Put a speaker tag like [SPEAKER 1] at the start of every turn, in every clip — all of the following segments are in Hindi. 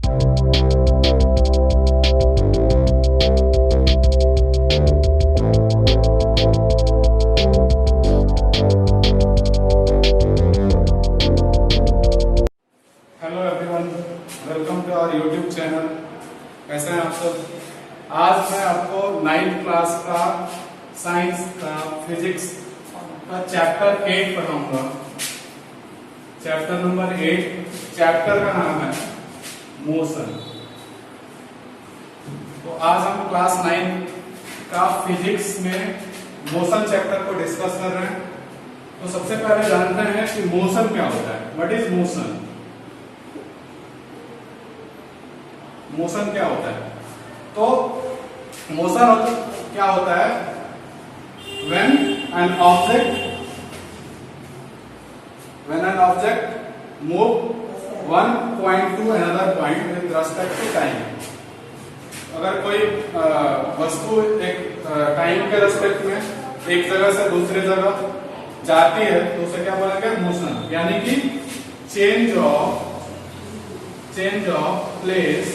[SPEAKER 1] Hello everyone, welcome to our YouTube channel. कैसे हैं आप सब? आज मैं आपको 9th क्लास का साइंस का फिजिक्स का चैप्टर 8 पढ़ाऊंगा। चैप्टर नंबर 8, चैप्टर का नाम है मोशन। तो आज हम क्लास 9 का फिजिक्स में मोशन चैप्टर को डिस्कस कर रहे हैं। तो सबसे पहले जानते हैं कि मोशन क्या होता है। What is motion? मोशन क्या होता है? तो मोशन क्या होता है? when an object move one point to another point with respect to time। अगर कोई वस्तु एक टाइम के रेस्पेक्ट में एक जगह से दूसरी जगह जाती है तो उसे क्या बोलेंगे? मोशन। यानी कि change of place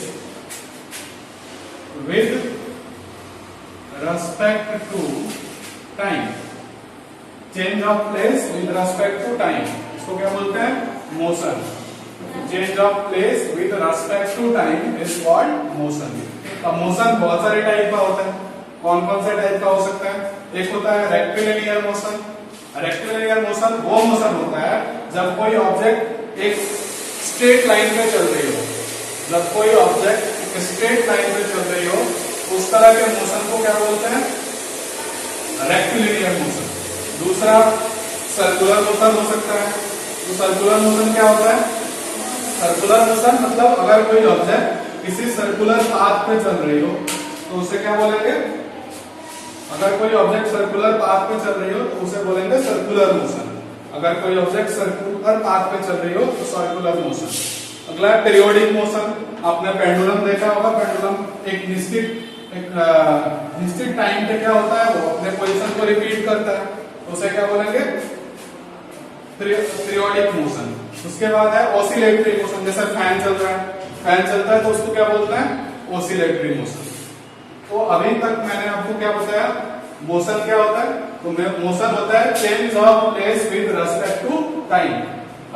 [SPEAKER 1] with respect to time। Change of place with respect to time, इसको क्या बोलते हैं? Motion. Change of place with respect to time is called motion। अब मोशन बहुत सारे टाइप का होता है। कौन कौन से टाइप का हो सकता है? एक होता है रेक्टिलिनियर मोशन। रेक्टिलिनियर मोशन वो मोशन होता है जब कोई ऑब्जेक्ट एक स्ट्रेट लाइन पे चल रही हो। जब कोई ऑब्जेक्ट स्ट्रेट लाइन पे चल रही हो उस तरह के मोशन को क्या बोलते हैं? Rectilinear motion. दूसरा सर्कुलर मोशन हो सकता है। तो सर्कुलर मोशन क्या होता है? सर्कुलर मोशन मतलब अगर कोई ऑब्जेक्ट किसी सर्कुलर पाथ पे चल रही हो तो उसे क्या बोलेंगे? अगर कोई ऑब्जेक्ट सर्कुलर पाथ पे चल रही हो तो उसे बोलेंगे सर्कुलर मोशन। अगर कोई ऑब्जेक्ट सर्कुलर पाथ पे चल रही हो तो सर्कुलर मोशन। अगला है पीरियोडिक मोशन। आपने पेंडुलम देखा होगा। पेंडुलम एक निश्चित टाइम पे क्या होता है? वो अपने पोजीशन को रिपीट करता है तो उसे क्या बोलेंगे? Periodic motion. उसके बाद है ऑसिलेटरी मोशन। जैसे फैन चल रहा है, फैन चलता है तो उसको क्या बोलते हैं? Oscillatory motion. तो अभी तक मैंने आपको क्या बताया? मोशन क्या होता है? तो मोशन होता है change of place with respect to time.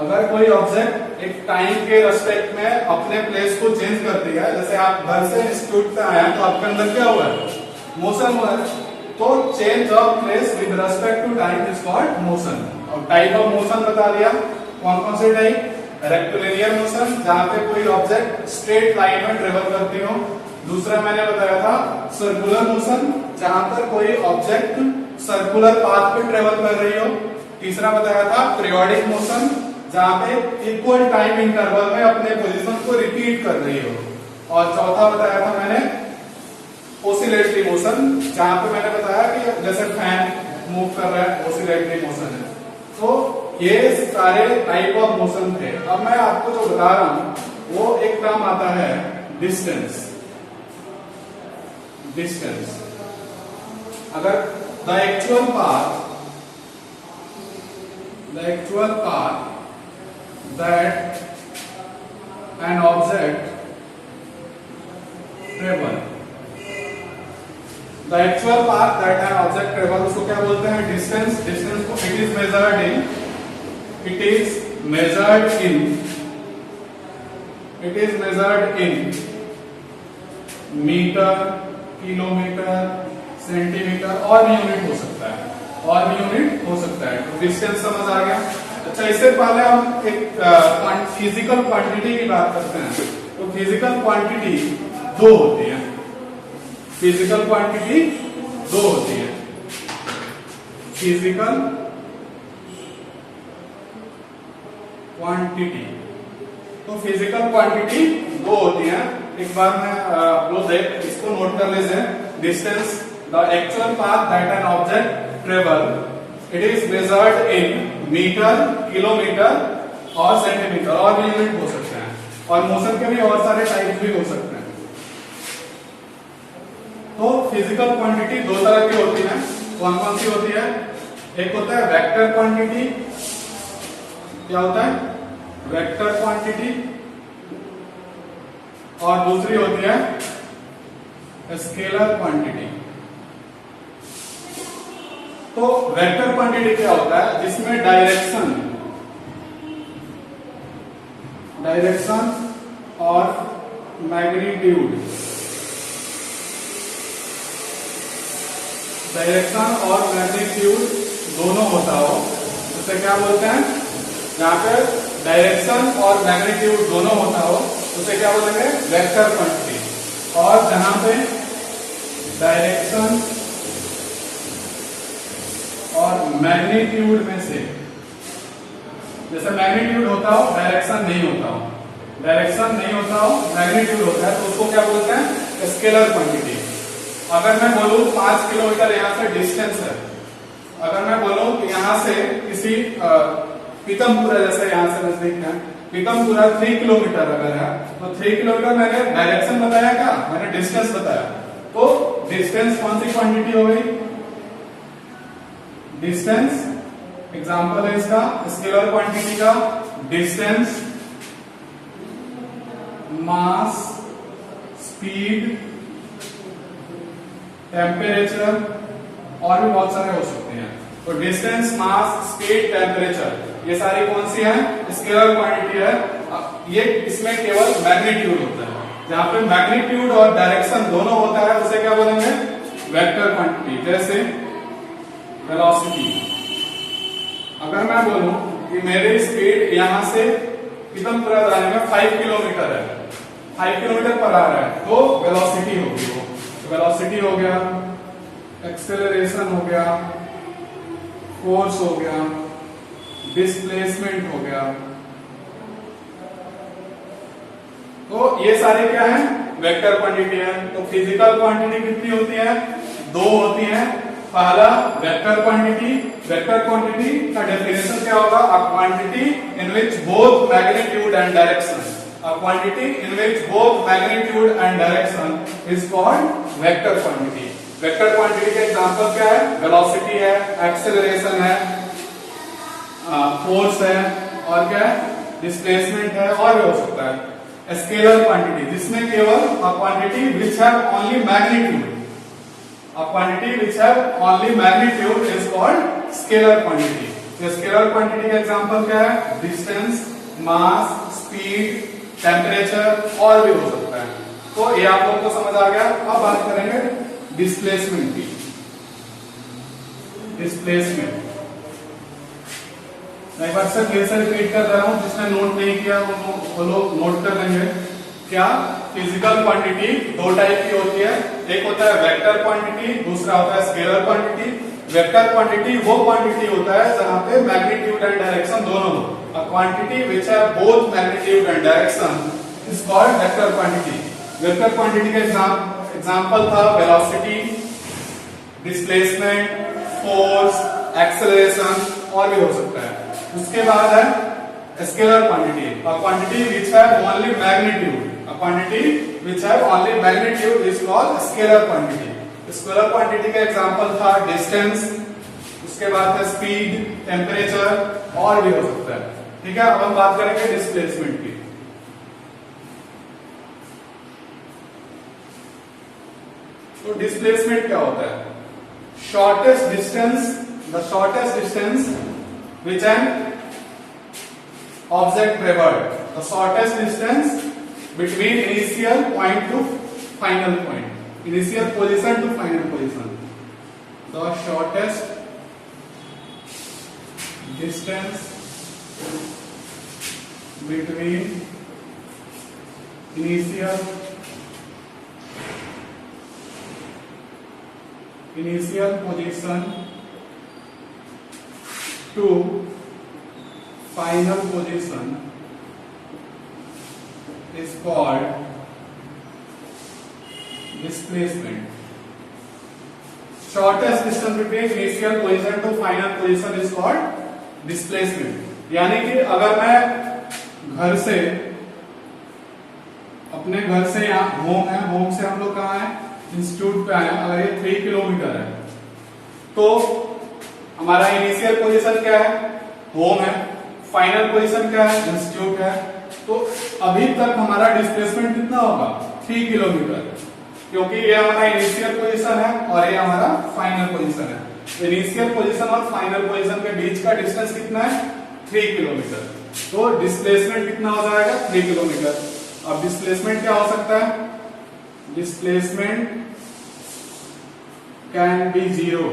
[SPEAKER 1] अगर कोई ऑब्जेक्ट एक टाइम के रेस्पेक्ट में अपने प्लेस को चेंज कर दिया, जैसे आप घर से इंस्टीट्यूट पे आए तो आपके अंदर क्या हुआ है? मोशन हुआ है। तो change of place with respect to time is called motion. और टाइप ऑफ मोशन बता दिया। कौन कौन से टाइप? रेक्टिलिनियर मोशन, जहां पे कोई ऑब्जेक्ट स्ट्रेट लाइन में ट्रेवल करती हो। दूसरा मैंने बताया था सर्कुलर मोशन, जहां पर कोई ऑब्जेक्ट सर्कुलर पाथ पे ट्रेवल कर रही हो। तीसरा बताया था पीरियोडिक मोशन, जहां पे इक्वल टाइम इंटरवल में अपने पोजीशन को रिपीट कर रही हो। और चौथा बताया था मैंने ऑसिलेटरी मोशन, जहां पे मैंने बताया कि जैसे फैन मूव कर रहा है, ऑसिलेटरी मोशन है। तो ये सारे टाइप ऑफ मोशन थे। अब मैं आपको जो बता रहा हूं वो एक टर्म आता है डिस्टेंस। डिस्टेंस अगर the actual path that an object travel, the actual path that an object travel, उसको क्या बोलते हैं? डिस्टेंस। डिस्टेंस को it is measured in metre, kilometre, centimetre और भी यूनिट हो सकता है। तो डिस्टेंस समझ आ गया। अच्छा, इससे पहले हम एक फिजिकल क्वांटिटी की बात करते हैं। तो फिजिकल क्वांटिटी दो होती है। फिजिकल क्वांटिटी दो होती है। फिजिकल क्वांटिटी, तो फिजिकल क्वांटिटी दो होती है। एक बार मैं आप लोग इसको नोट कर लीजिए। Distance, the actual path that an object travel, it is measured in metre, kilometre और सेंटीमीटर, और भी यूनिट हो सकते हैं। और मोशन के भी और सारे टाइप भी हो सकते हैं। तो फिजिकल क्वांटिटी दो तरह की होती है। कौन कौन सी होती है? एक होता है वेक्टर क्वांटिटी। क्या होता है? Vector quantity. और दूसरी होती है स्केलर क्वांटिटी। तो वेक्टर क्वांटिटी क्या होता है, जिसमें डायरेक्शन और मैग्नीट्यूड दोनों होता हो, उसे क्या बोलते हैं, जहां पे डायरेक्शन और मैग्नीट्यूड दोनों होता हो उसे क्या बोलेंगे, वेक्टर क्वांटिटी। और जहां पे डायरेक्शन और मैग्नीट्यूड में से, जैसे मैग्नीट्यूड होता हो डायरेक्शन नहीं होता हो, मैग्नीट्यूड होता है, तो उसको क्या बोलते हैं, स्केलर क्वांटिटी। अगर मैं बोलूं 5 किलोमीटर यहां से डिस्टेंस है, अगर मैं बोलूं कि यहां से किसी पीतमपुरा, जैसे यहां से नजदीक है पीतमपुरा 3 किलोमीटर अगर है, तो 3 किलोमीटर मैंने डायरेक्शन बताया क्या, मैंने डिस्टेंस बताया, तो डिस्टेंस कौन सी क्वांटिटी हो गई, डिस्टेंस। एग्जांपल है इसका स्केलर क्वांटिटी का, डिस्टेंस, मास, स्पीड, टेम्परेचर, और भी बहुत सारे हो सकते हैं। तो डिस्टेंस, मास, स्पीड, टेम्परेचर, ये सारी कौन सी है, स्केलर क्वांटिटी है। ये इसमें केवल मैग्नीट्यूड होता है, जहां पे मैग्नीट्यूड और डायरेक्शन दोनों होता है उसे क्या बोलेंगे, वेक्टर क्वांटिटी। जैसे वेलोसिटी, अगर मैं बोलूं कि मेरी स्पीड यहां से पीतमपुरा जाने में 5 किलोमीटर है, 5 किलोमीटर पर आ रहा है, तो वेलोसिटी होगी वो। वेलोसिटी हो गया, एक्सेलरेशन हो गया, फोर्स हो गया, डिस्प्लेसमेंट हो गया। तो ये सारे क्या है, वेक्टर क्वांटिटी है। तो फिजिकल क्वांटिटी कितनी होती है, 2 होती है। पहला वेक्टर क्वांटिटी, वेक्टर क्वांटिटी का डेफिनेशन क्या होगा, a quantity in which both magnitude and direction, a quantity in which both magnitude and direction is called vector quantity. Vector quantity के एग्जांपल क्या है, वेलोसिटी है, एक्सेलरेशन है, फोर्स है, और क्या है, डिस्प्लेसमेंट है, और भी हो सकता है। स्केलर क्वांटिटी, जिसमें केवल a quantity which have only magnitude, a quantity which have only magnitude is called scalar quantity। तो स्केलर क्वांटिटी का एग्जांपल क्या है, डिस्टेंस, मास, स्पीड, टेम्परेचर, और भी हो सकता है। तो ये आप लोगों को समझ आ गया। अब बात करेंगे डिस्प्लेसमेंट की। डिस्प्लेसमेंट एक बार से फिर से रिपीट कर रहा हूं, जिसने नोट नहीं किया वो लोग नोट कर लेंगे। क्या, फिजिकल क्वांटिटी 2 टाइप की होती है, एक होता है वेक्टर क्वांटिटी, दूसरा होता है स्केलर क्वांटिटी। वेक्टर क्वांटिटी वो क्वांटिटी होता है जहां पे मैग्नीट्यूड एंड डायरेक्शन दोनों हो। A quantity which have both magnitude and direction is called vector quantity. Vector quantity का एग्जांपल था वेलोसिटी, डिस्प्लेसमेंट, फोर्स, एक्सेलरेशन, और भी हो सकता है। उसके बाद है scalar quantity, a quantity which have only magnitude, a quantity which have only magnitude is called scalar quantity। Scalar quantity का एग्जांपल था डिस्टेंस, उसके बाद है स्पीड, टेम्परेचर, और भी हो सकता है। ठीक है, अब हम बात करेंगे डिस्प्लेसमेंट की। तो डिस्प्लेसमेंट क्या होता है, shortest distance, the shortest distance which an object traveled, the shortest distance between initial point to final point, initial position to final position, the shortest distance between initial position to final position is called displacement। Shortest distance between initial position to final position is called displacement। यानी कि अगर मैं अपने घर से यहाँ होम है, होम से हम लोग कहाँ है, इंस्टीट्यूट पे आए, अगर ये 3 किलोमीटर है, तो हमारा इनिशियल पोजीशन क्या है, होम है, फाइनल पोजीशन क्या है, इंस्टीट्यूट है। तो अभी तक हमारा डिस्प्लेसमेंट कितना होगा 3 किलोमीटर, क्योंकि ये हमारा इनिशियल पोजीशन है और ये हमारा फाइनल पोजीशन है। इनिशियल पोजीशन और फाइनल पोजीशन के बीच का डिस्टेंस कितना है 3 किलोमीटर। तो डिस्प्लेसमेंट कितना हो जाएगा 3 किलोमीटर। अब डिस्प्लेसमेंट क्या हो सकता है, displacement can be zero.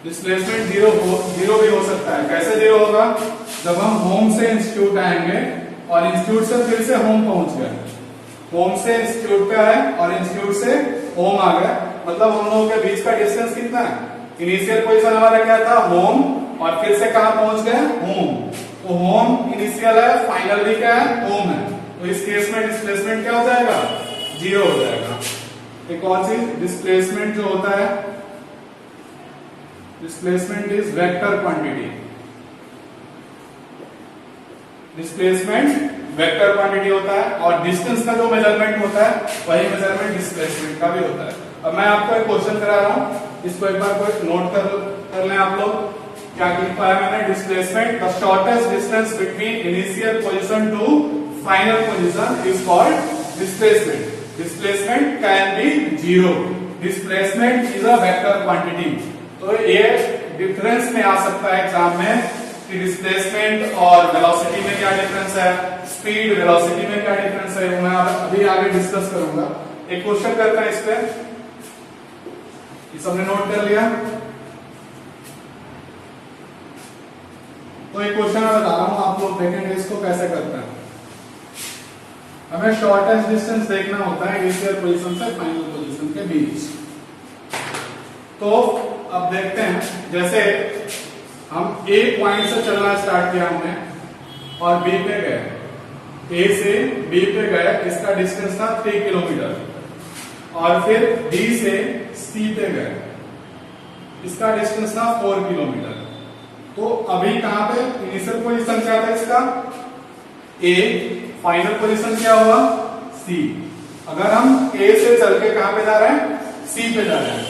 [SPEAKER 1] Displacement zero भी हो सकता है। कैसे जीरो होगा, जब हम होम से इंस्टीट्यूट आएंगे और इंस्टीट्यूट से फिर से होम पहुंच गए, होम से इंस्टीट्यूट पे आए और इंस्टीट्यूट से होम आ गए, मतलब हम लोगों के बीच का डिस्टेंस कितना है, इनिशियल पोजीशन हमारा क्या था होम, और फिर से कहां पहुंच गए होम। तो होम इनिशियल है, फाइनल भी क्या है होम है, तो इस केस में डिस्प्लेसमेंट क्या हो जाएगा जीरो हो जाएगा। एक और चीज, डिस्प्लेसमेंट जो होता है, displacement is vector quantity. Displacement vector quantity होता है और डिस्टेंस का जो मेजरमेंट होता है वही मेजरमेंट डिस्प्लेसमेंट का भी होता है। अब मैं आपको एक क्वेश्चन करा रहा हूं, इसको एक बार कोई नोट कर लें आप लोग। क्या लिख पाया मैंने, displacement the shortest distance between initial position to final position is called displacement. Displacement can be zero, displacement is a vector quantity. तो ये डिफरेंस में आ सकता है एग्जाम में कि डिस्प्लेसमेंट और वेलोसिटी में क्या डिफरेंस है, स्पीड वेलोसिटी में क्या डिफरेंस है, मैं अभी आगे डिस्कस करूंगा। एक क्वेश्चन करते हैं इस पे, ये सबने नोट कर लिया। तो एक क्वेश्चन मैं बता रहा हूं, आप लोग देखेंगे इसको कैसे करते हैं। हमें शॉर्टेस्ट डिस्टेंस देखना होता है इनिशियल पोजीशन से फाइनल पोजीशन के बीच। तो अब देखते हैं, जैसे हम ए पॉइंट से चलना स्टार्ट किया हमने और बी पे गए, ए से बी पे गए, इसका डिस्टेंस था 3 किलोमीटर, और फिर बी से सी पे गए, इसका डिस्टेंस था 4 किलोमीटर। तो अभी कहां पे इनिशियल पोजीशन क्या था इसका ए, फाइनल पोजीशन क्या हुआ सी। अगर हम ए से चल के कहां पे जा रहे हैं सी पे जा रहे हैं,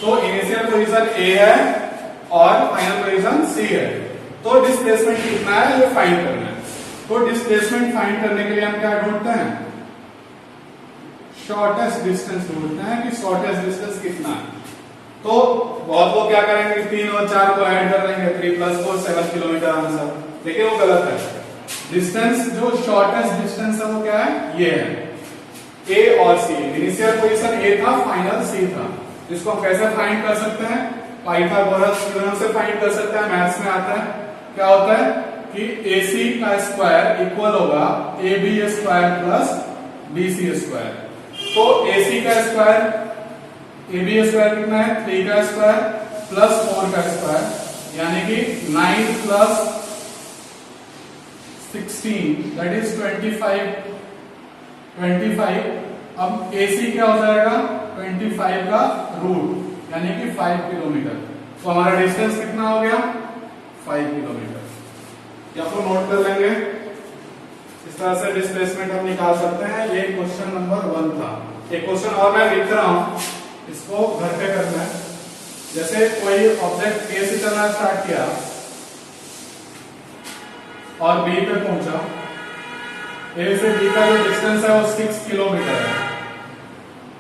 [SPEAKER 1] तो इनिशियल पोजीशन ए है और फाइनल पोजीशन सी है, तो डिस्प्लेसमेंट कितना है ये फाइंड करना है। तो डिस्प्लेसमेंट फाइंड करने के लिए हम क्या ढूंढते हैं, शॉर्टेस्ट डिस्टेंस ढूंढते हैं कि शॉर्टेस्ट डिस्टेंस कितना है। तो बहुत लोग क्या करेंगे 3 और 4 को ऐड कर लेंगे, 3 + 4 7 किलोमीटर आंसर, लेकिन वो गलत है। डिस्टेंस जो शॉर्टेस्ट डिस्टेंस है वो क्या है, ये है ए और सी। इनिशियल पोजीशन ए था, फाइनल सी था। इसको हम कैसे फाइंड कर सकते हैं, पाइथागोरस थ्योरम से फाइंड कर सकते हैं, मैथ्स में आता है। क्या होता है कि AC का स्क्वायर इक्वल होगा AB square plus BC square. तो AC का स्क्वायर, AB स्क्वायर कितना है 3 का स्क्वायर प्लस 4 का स्क्वायर, यानी कि 9 प्लस 16 दैट इज 25। अब AC क्या हो जाएगा 25 का रूट, यानी कि 5 किलोमीटर। तो हमारा डिस्टेंस कितना हो गया 5 किलोमीटर। या तो नोट कर लेंगे, इस तरह से डिस्प्लेसमेंट हम निकाल सकते हैं। ये क्वेश्चन नंबर 1 था। एक क्वेश्चन और मैं लिख रहा हूं, इसको घर पे करना है। जैसे कोई ऑब्जेक्ट ए से चलना स्टार्ट किया और बी पे पहुंचा, ए से बी का जो डिस्टेंस है वो 6 किलोमीटर है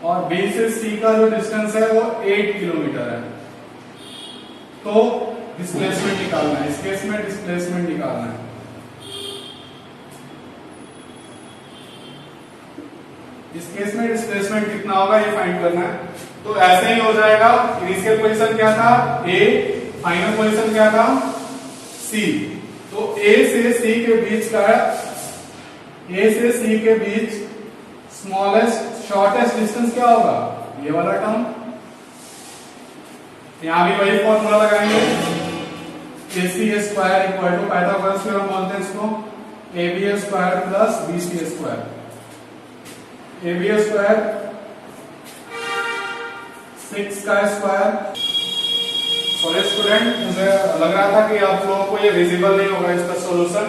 [SPEAKER 1] और बी से सी का जो डिस्टेंस है वो 8 किलोमीटर है। तो डिस्प्लेसमेंट निकालना है, इस केस में डिस्प्लेसमेंट निकालना है। इस केस में डिस्प्लेसमेंट कितना होगा ये फाइंड करना है। तो ऐसे ही हो जाएगा, इनिशियल पोजीशन क्या था ए, फाइनल पोजीशन क्या था सी। तो ए से सी के बीच का, ए से सी के बीच स्मॉलेस्ट शॉर्टेस्ट डिस्टेंस क्या होगा, ये वाला टर्म। यहां भी वही फॉर्मूला लगाएंगे, AC square equal to Pythagoras theorem बोलते हैं इसको, AB square plus BC square. AB square 6 का स्क्वायर। सॉरी स्टूडेंट, मुझे लग रहा था कि आप लोगों को ये विजिबल नहीं होगा इसका सॉल्यूशन,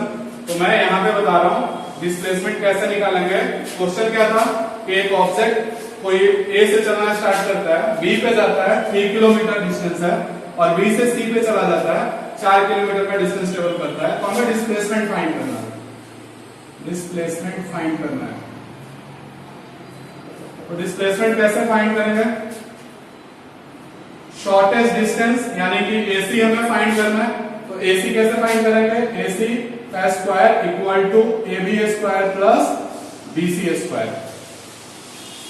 [SPEAKER 1] तो मैं यहाँ पे बता रहा हूँ डिस्प्लेसमेंट कैसे निकालेंगे। क्वेश्चन क्या था कि एक ऑब्जेक्ट कोई ए से चलना स्टार्ट करता है, बी पे जाता है, 3 किलोमीटर डिस्टेंस है, और बी से सी पे चला जाता है, 4 किलोमीटर का डिस्टेंस ट्रेवल करता है। तो हमें डिस्प्लेसमेंट फाइंड करना है। डिस्प्लेसमेंट फाइंड करना है। तो डिस्प्लेसमेंट कैसे फाइंड करेंगे? शॉर्टेस्ट डिस्टेंस यानी कि AC हमें फाइंड करना है। तो AC कैसे फाइंड करेंगे? AC का square equal to AB square plus BC square.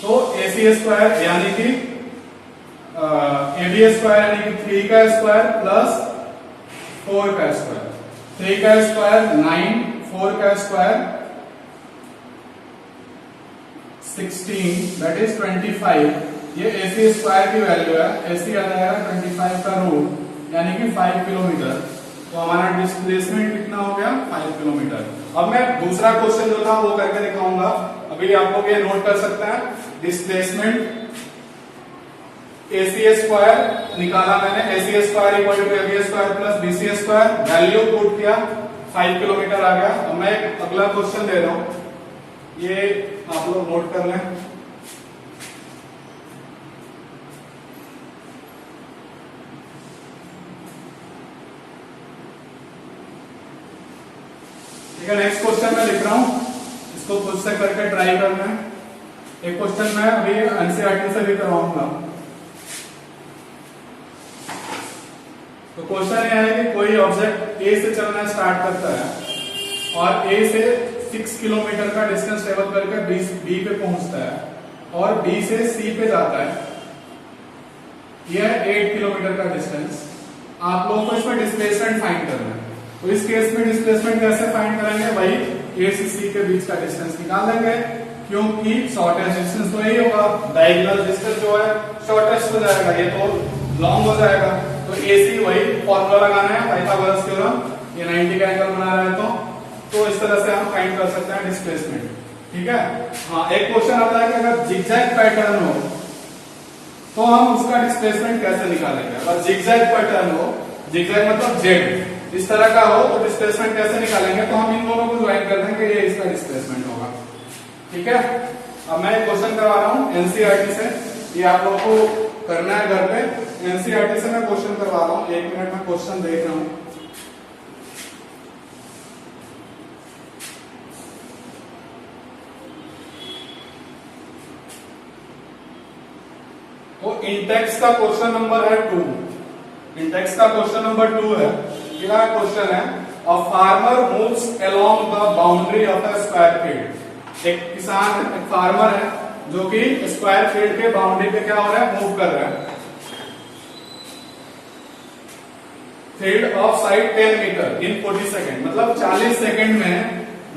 [SPEAKER 1] तो AC स्क्वायर यानी कि AB स्क्वायर यानी कि 3 का स्क्वायर प्लस 4 का स्क्वायर। 3 का स्क्वायर 9, 4 का स्क्वायर 16, दैट इज 25। ये AC स्क्वायर की वैल्यू है। AC आ जाएगा 25 का रूट यानी कि 5 किलोमीटर। तो हमारा डिस्प्लेसमेंट कितना हो गया? 5 किलोमीटर। अब मैं दूसरा क्वेश्चन जो था वो करके दिखाऊंगा। अभी आप लोग ये नोट कर सकते हैं। डिस्प्लेसमेंट AC स्क्वायर निकाला मैंने। AC square equal to AB square plus BC square, value put किया, 5 किलोमीटर आ गया। अब मैं एक अगला क्वेश्चन दे रहा हूं, ये आप लोग नोट कर लें। ठीक है, नेक्स्ट क्वेश्चन मैं लिख रहा हूं, इसको खुद से करके ट्राई करना है। एक क्वेश्चन मैं अभी एनसीईआरटी से भी करवाऊंगा। तो क्वेश्चन यह है कि कोई ऑब्जेक्ट A से चलना स्टार्ट करता है और A से 6 किलोमीटर का डिस्टेंस ट्रेवल करके B पे पहुंचता है और B से C पे जाता है। यह 8 किलोमीटर का डिस्टेंस। आप लोगों को इसमें डिस्प्लेसमेंट फाइंड करना है। तो इस केस में डिस्प्लेसमेंट कैसे फाइंड करेंगे? वही A से C के बीच का डिस्टेंस निकाल लेंगे, क्योंकि शॉर्टेस्ट डिस्टेंस तो यही होगा। डायगोनल डिस्टेंस जो है शॉर्टेस्ट हो जाएगा, ये तो लॉन्ग हो जाएगा। तो AC वही फॉर्मूला लगाना है, पाइथागोरस थ्योरम। ये 90 का एंगल बना रहा है तो इस तरह से हम फाइंड कर सकते हैं डिस्प्लेसमेंट। ठीक है। हाँ, एक क्वेश्चन आता है कि अगर जिगजैग पैटर्न हो तो हम उसका डिस्प्लेसमेंट कैसे निकालेंगे? अगर जिगजैग पैटर्न हो, जिगजैग मतलब Z इस तरह का हो, तो डिस्प्लेसमेंट कैसे निकालेंगे? तो हम इन दोनों को ज्वाइन कर देंगे, ये इसका डिस्प्लेसमेंट होगा। ठीक है। अब मैं क्वेश्चन करवा रहा हूँ एनसीईआरटी से, ये आप लोगों को करना है घर पे। एनसीईआरटी से मैं क्वेश्चन करवा रहा हूँ। 1 मिनट में क्वेश्चन देख रहा हूँ। तो इंटेक्स का क्वेश्चन नंबर है 2। इंटेक्स का क्वेश्चन नंबर 2 है। क्या क्वेश्चन है? A farmer moves along the boundary of a square field. एक किसान, एक फार्मर है जो कि स्क्वायर फील्ड के बाउंड्री पे क्या हो रहा है? मूव कर रहा है। Field of side 10 metre in 40 second, मतलब 40 सेकेंड में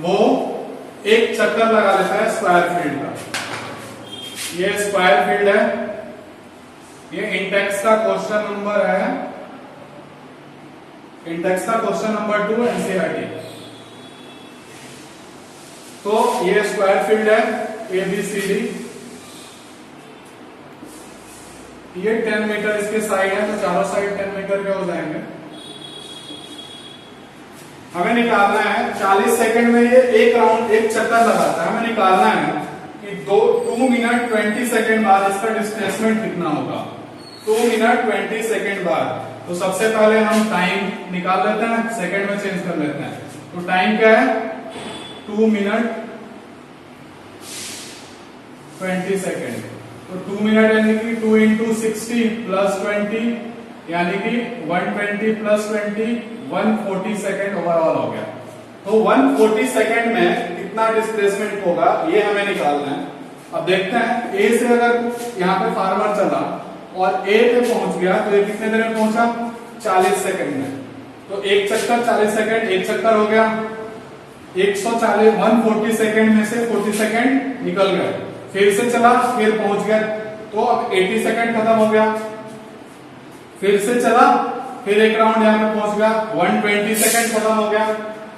[SPEAKER 1] वो एक चक्कर लगा लेता है स्क्वायर फील्ड का। ये स्क्वायर फील्ड है। ये इंटेक्स का क्वेश्चन नंबर है, इंटेक्स का क्वेश्चन नंबर 2 एनसीईआरटी। तो ये स्क्वायर फील्ड है ABCD। ये 10 मीटर इसके साइड है, तो चारों साइड 10 मीटर के हो जाएंगे। हमें निकालना है 40 सेकंड में ये एक राउंड, एक चक्कर लगाता है। हमें निकालना है कि 2 मिनट 20 सेकंड बाद इसका डिस्प्लेसमेंट कितना होगा। 2 मिनट 20 सेकंड बाद। तो सबसे पहले हम टाइम निकाल लेते हैं, सेकंड में चेंज कर लेते हैं। तो टाइम क्या है? 2 मिनट 20 सेकंड। तो 2 मिनट यानी कि 2 इंटू 60 प्लस 20 यानी कि 120 प्लस 20 140 सेकंड ओवरऑल हो गया। तो 140 सेकंड में कितना डिस्प्लेसमेंट होगा ये हमें निकालना है। अब देखते हैं, ए से अगर यहाँ पे फार्मर चला और ए पे पहुंच गया तो ये कितने देर में पहुंचा? 40 सेकंड में। तो एक चक्कर 40 सेकंड, एक चक्कर हो गया 140, 140 सेकंड में से 40 सेकंड निकल गए। फिर से चला, फिर पहुंच गया, तो अब 80 सेकंड खत्म हो गया। फिर से चला, फिर एक राउंड यहाँ पे पहुंच गया, 120 सेकंड खत्म हो गया।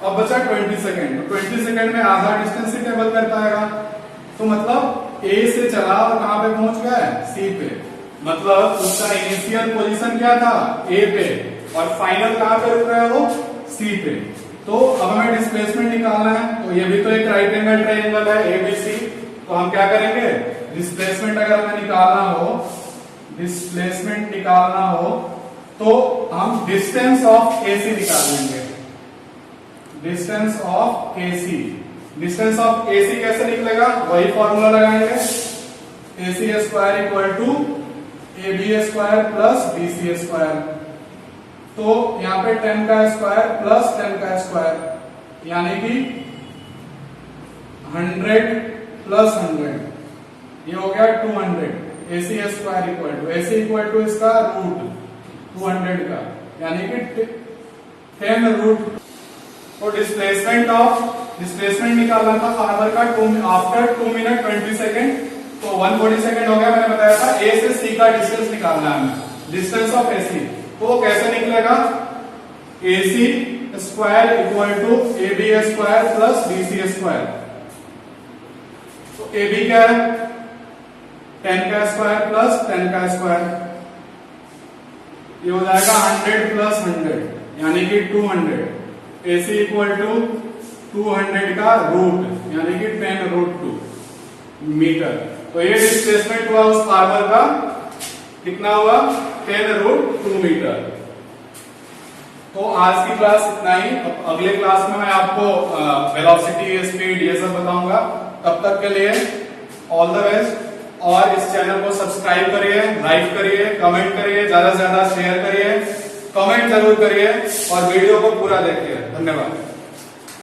[SPEAKER 1] अब बचा 20 सेकंड। तो 20 सेकंड में आधा डिस्टेंस ही ट्रेवल कर पाएगा। तो मतलब ए से चला और कहां पे पहुंच गया है? सी पे। मतलब उसका इनिशियल पोजीशन क्या था? ए पे, और फाइनल कहां पे रुक रहा है वो? सी पे। तो अब हमें डिस्प्लेसमेंट निकालना है। तो ये भी तो एक राइट एंगल ट्रायंगल है एबीसी। तो हम क्या करेंगे? डिस्प्लेसमेंट अगर हमें निकालना हो, डिस्प्लेसमेंट निकालना हो तो हम डिस्टेंस ऑफ एसी निकाल लेंगे। Distance of AC distance of AC कैसे निकलेगा, वही फॉर्मूला लगाएंगे, AC square equal to AB square plus BC square. तो यहाँ पे 10 का स्क्वायर प्लस 10 का स्क्वायर यानी कि 100 प्लस 100, ये हो गया 200। AC स्क्वायर इक्वल टू इसका रूट 200 का यानी कि 10 रूट। तो डिस्प्लेसमेंट निकालना था फार्मर का आफ्टर 2 मिनट 20 सेकेंड, तो 140 सेकेंड हो गया। मैंने बताया था A से C का डिस्टेंस निकालना है, डिस्टेंस ऑफ AC। तो कैसे निकलेगा, AC square equal to AB square plus BC square. तो AB क्या है, 10 का स्क्वायर प्लस 10 का स्क्वायर, ये हो जाएगा 100 प्लस 100 यानी कि 200। AC इक्वल टू 200 का रूट यानी कि 10 रूट 2 मीटर। तो ये डिस्प्लेसमेंट हुआ उस फार्मर का, कितना हुआ, 10 रूट 2 मीटर। तो आज की क्लास इतना ही। अब अगले क्लास में मैं आपको वेलोसिटी, स्पीड ये सब बताऊंगा। तब तक के लिए ऑल द बेस्ट। और इस चैनल को सब्सक्राइब करिए, लाइक करिए, कमेंट करिए, ज्यादा से ज्यादा शेयर करिए, कमेंट जरूर करिए और वीडियो को पूरा देखिए। धन्यवाद।